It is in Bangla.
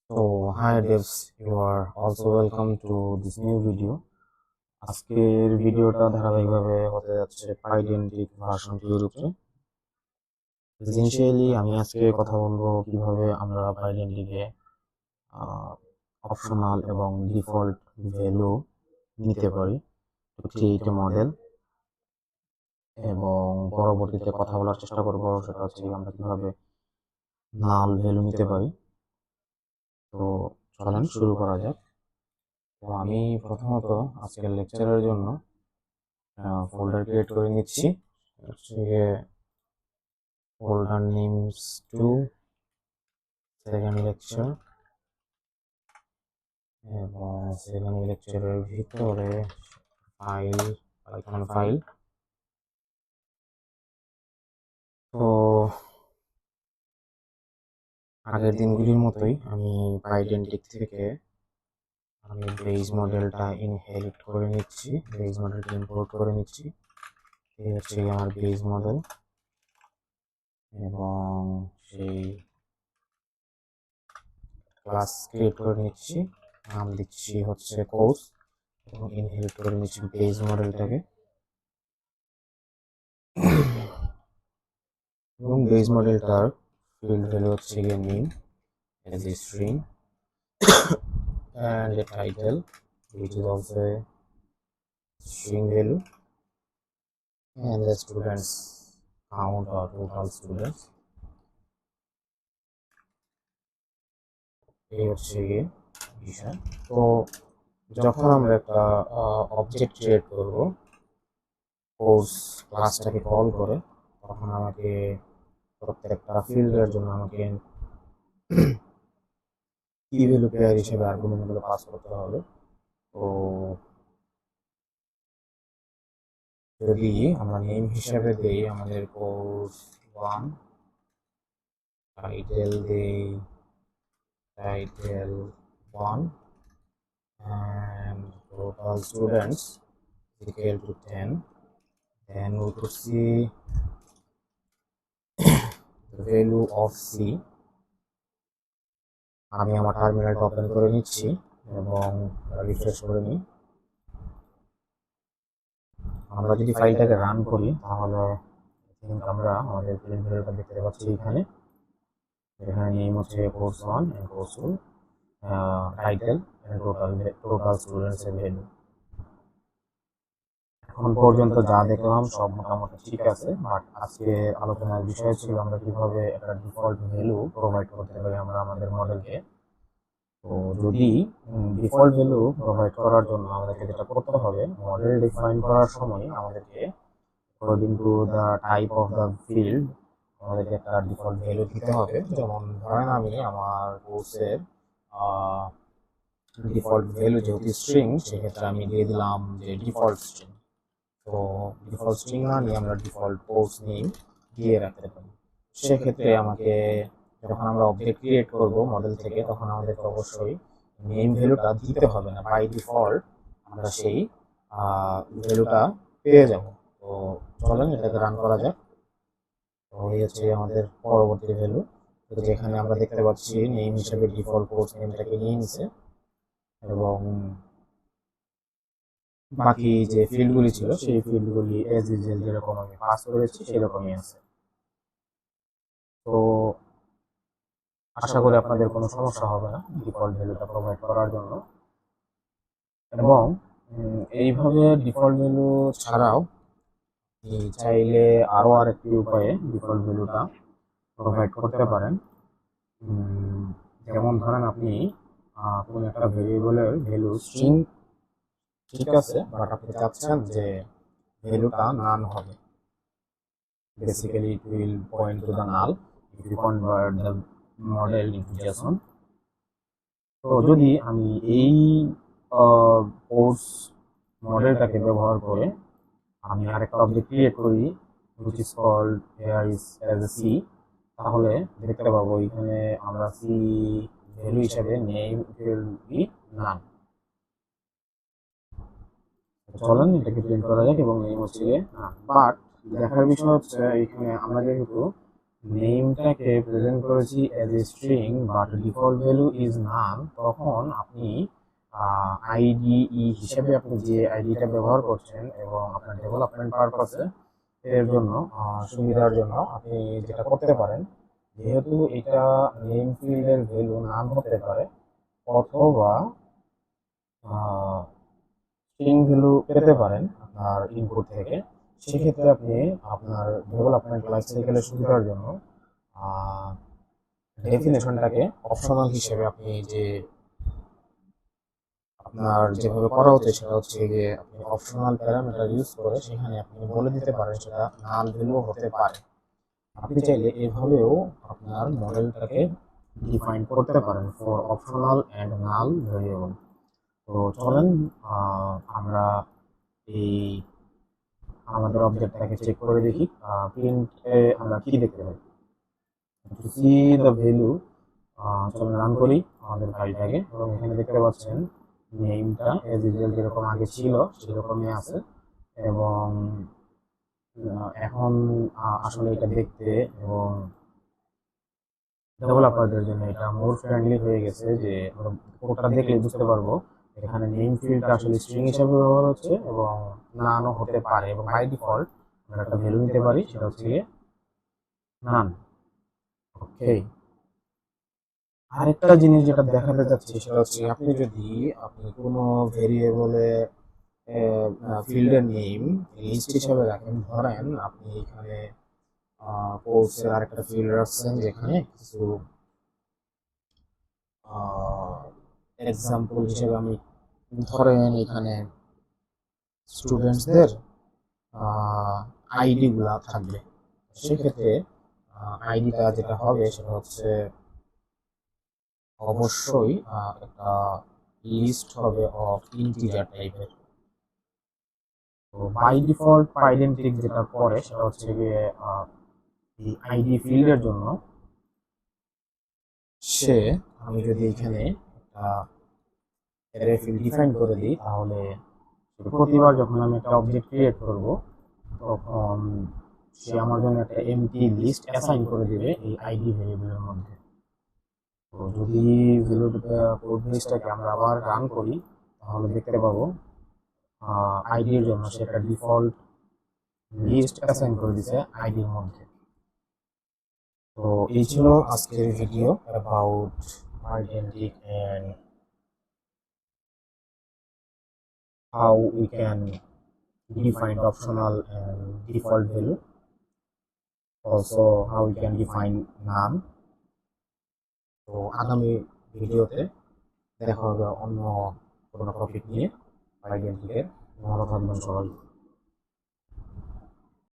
So hi devs, you are also welcome to this new video. আজকের ভিডিওটা ধারাবাহিকভাবে হতে যাচ্ছে পাইডেন্টিক ভার্সন 2 এর উপরে। এসেনশিয়ালি আমি আজকে কথা বলবো কিভাবে আমরা পাইডেন্টিকে অপশনাল এবং ডিফল্ট ভ্যালু নিতে পারি টু ক্রিয়েট এ মডেল, এবং পরবর্তীতে কথা বলার চেষ্টা করব সেটা হচ্ছে আমরা কিভাবে নাল ভ্যালু নিতে পারি। তো চলেন শুরু করা যাক। তো আমি প্রথমত আজকের লেকচারের জন্য ফোল্ডার ক্রিয়েট করে নিচ্ছি। Folder names to second lecture, এবং সেকেন্ড লেকচারের ভিতরে ফাইল পাইথন ফাইল। তো আগের দিনগুলির মতোই আমি পাইডেন্টিক থেকে আমি বেস মডেলটা ইনহেরিট করে নিচ্ছি, বেস মডেলটা ইম্পোর্ট করে নিচ্ছি। এই হচ্ছে আমার বেস মডেল, এবং সেই ক্লাস ক্রিয়েট করে নিচ্ছি, নাম দিচ্ছি হচ্ছে কোর্স, এবং ইনহেরিট করে নিচ্ছি বেস মডেলটাকে। এবং বেস মডেলটার ফিল্ড ভ্যালু হচ্ছে গিয়ে name as a string and a title which is also a string value, and the students count or total students এই হচ্ছে গিয়ে বিষয়। তো যখন আমরা একটা অবজেক্ট ক্রিয়েট করব কোর্স ক্লাসটাকে কল করে, তখন আমাকে প্রত্যেকটা ফিল্ডের জন্য আমাকে কি ভ্যালু পেয়ার হিসেবে আর্গুমেন্টগুলো পাস করতে হবে। তো যদি আমরা নেম হিসেবে দেই আমাদের কোর্স 1, টাইটেল দেই title 1, and total students equal to 10, then we could see the value of C. আমি আমার টার্মিনালটা ওপেন করে নিচ্ছি এবং রিফ্রেশ করে নিই। আমরা যদি ফাইলটাকে রান করি তাহলে আমরা আমাদের প্রিন্ট ভ্যালুটা দেখতে পাচ্ছি এখানে নেম হচ্ছে course 1 and course 2, title and total students এর ভ্যালু। এখন পর্যন্ত যা দেখলাম সব মোটামুটি ঠিক আছে, বাট আজকে আলোচনার বিষয় ছিল আমরা কিভাবে একটা ডিফল্ট ভ্যালু প্রোভাইড করতে পারি আমরা আমাদের মডেলকে। তো যদি ডিফল্ট ভ্যালু প্রোভাইড করার জন্য আমাদেরকে যেটা করতে হবে, মডেল ডিফাইন করার সময় আমাদেরকে according to the type of the field আমাদেরকে একটা ডিফল্ট ভ্যালু দিতে হবে। যেমন ধরেন আমি আমার কোর্সের ডিফল্ট ভ্যালু যেহেতু স্ট্রিং, সেক্ষেত্রে আমি দিয়ে দিলাম যে ডিফল্ট স্ট্রিং। তো ডিফল্ট স্ট্রিং না নিয়ে আমরা ডিফল্ট কোর্স নেম দিয়ে রাখতে পারি। সেক্ষেত্রে আমাকে যখন আমরা অবজেক্ট ক্রিয়েট করব মডেল থেকে, তখন আমাদেরকে অবশ্যই নেম ভ্যালুটা দিতে হবে না, বাই ডিফল্ট আমরা সেই ভ্যালুটা পেয়ে যাব। তো চলেন এটাকে রান করা যাক। তো এই হচ্ছে আমাদের পরবর্তী ভ্যালু, যেখানে আমরা দেখতে পাচ্ছি নেম হিসেবে ডিফল্ট কোর্স নেমটাকে নিয়ে নিছে, এবং বাকি যে ফিল্ডগুলি ছিল সেই ফিল্ডগুলি এজ ইউজুয়াল যেরকম আমি পাস করেছি সেরকমই আছে। তো আশা করি আপনাদের কোনো সমস্যা হবে না ডিফল্ট ভ্যালুটা প্রোভাইড করার জন্য। এবং এইভাবে ডিফল্ট ভ্যালু ছাড়াও চাইলে আরও আরেকটি উপায়ে ডিফল্ট ভ্যালুটা প্রোভাইড করতে পারেন। যেমন ধরেন আপনি কোনো একটা ভেরিয়েবলের ভ্যালু স্ট্রিং ঠিক আছে, বাট আপনি চাচ্ছেন যে ভ্যালুটা নান হবে, basically it will point to the null if you convert the model into JSON. তো যদি আমি এই কোর্স মডেলটাকে ব্যবহার করে আমি আরেকটা অবজেক্ট ক্রিয়েট করি which is called here is as a C, তাহলে দেখতে পাবো এখানে আমরা C ভ্যালু হিসেবে নেম will be none। চলেন এটাকে প্রিন্ট করা যাক, এবং নেম হচ্ছে নান। বাট দেখার বিষয় হচ্ছে এখানে আমরা যেহেতু নেমটাকে প্রেজেন্ট করেছি as a string but default value is none, তখন আপনি আইডিই হিসেবে আপনি যে আইডিটা ব্যবহার করছেন এবং আপনার ডেভেলপমেন্ট পারপাসে এর জন্য সুবিধার জন্য আপনি যেটা করতে পারেন, যেহেতু এটা নেম ফিল্ডের ভ্যালু নাম হতে পারে অথবা স্ট্রিং ভ্যালু পেতে পারেন আপনার ইনপুট থেকে, সেক্ষেত্রে আপনি আপনার ডেভেলপমেন্ট লাইফ সাইকেলের সুবিধার জন্য ডেফিনেশনটাকে অপশনাল হিসেবে আপনি যে আপনার যেভাবে করা উচিত সেটা হচ্ছে যে আপনি অপশনাল প্যারামিটার ইউজ করে সেখানে আপনি বলে দিতে পারেন সেটা নাল ভ্যালু হতে পারে। আপনি চাইলে এভাবেও আপনার মডেলটাকে ডিফাইন করতে পারেন for optional and null variable. তো চলেন আমরা এই আমাদের অবজেক্টটাকে চেক করে দেখি প্রিন্টে আমরা কি দেখতে পাই। টু সি দ্য ভ্যালু, চলুন রান করি আমাদের ফাইলটাকে এবং এখানে দেখতে পাচ্ছেন নেমটা এজ ইউজুয়াল যেরকম আগে ছিল সেরকমই আছে এবং এখন আসলে এটা দেখতে এবং ডেভেলপারদের জন্য এটা মোর ফ্রেন্ডলি হয়ে গেছে যে আমরা কোডটা দেখলে বুঝতে পারবো এখানে নেম ফিল্ডটা আসলে স্ট্রিং হিসেবে ব্যবহার হচ্ছে এবং নানও হতে পারে এবং বাই ডিফল্ট আমরা একটা ভ্যালু নিতে পারি সেটা হচ্ছে নান। ওকে, আরেকটা জিনিস যেটা দেখাতে যাচ্ছে সেটা হচ্ছে আপনি কোনো ভেরিয়েবলে ফিল্ডের নেম লিস্ট হিসেবে রাখেন, ধরেন আপনি এখানে কোর্সের আরেকটা ফিল্ড রাখছেন যেখানে কিছু এক্সাম্পল হিসেবে আমি ধরেন এখানে স্টুডেন্টসদের আইডি গুলা থাকবে, সেক্ষেত্রে আইডিটা যেটা হবে সেটা হচ্ছে অবশ্যই একটা লিস্ট হবে অফ ইন্টিজার টাইপের। তো বাই ডিফল্ট পাইডেন্টিক যেটা করে সেটা হচ্ছে গিয়ে এই আইডি ফিল্ডের জন্য সে আমি যদি এখানে একটা অ্যারে ফিল্ড ডিফাইন করে দিই তাহলে প্রতিবার যখন আমি একটা অবজেক্ট ক্রিয়েট করব তখন সে আমার জন্য একটা এমটি লিস্ট অ্যাসাইন করে দিবে এই আইডি ভেরিয়েবলের মধ্যে। তো যদি কোড বেসটাকে আমরা আবার রান করি তাহলে দেখতে পাবো আইডির জন্য সে একটা ডিফল্ট লিস্ট অ্যাসাইন করে দিছে আইডির মধ্যে। তো এই ছিল আজকের video about identic and how we can define optional and default value, also how we can define none. তো আগামী ভিডিওতে দেখা হবে অন্য কোনো টপিক নিয়ে আইডেন্টিটির। ভালো থাকবেন সবাই।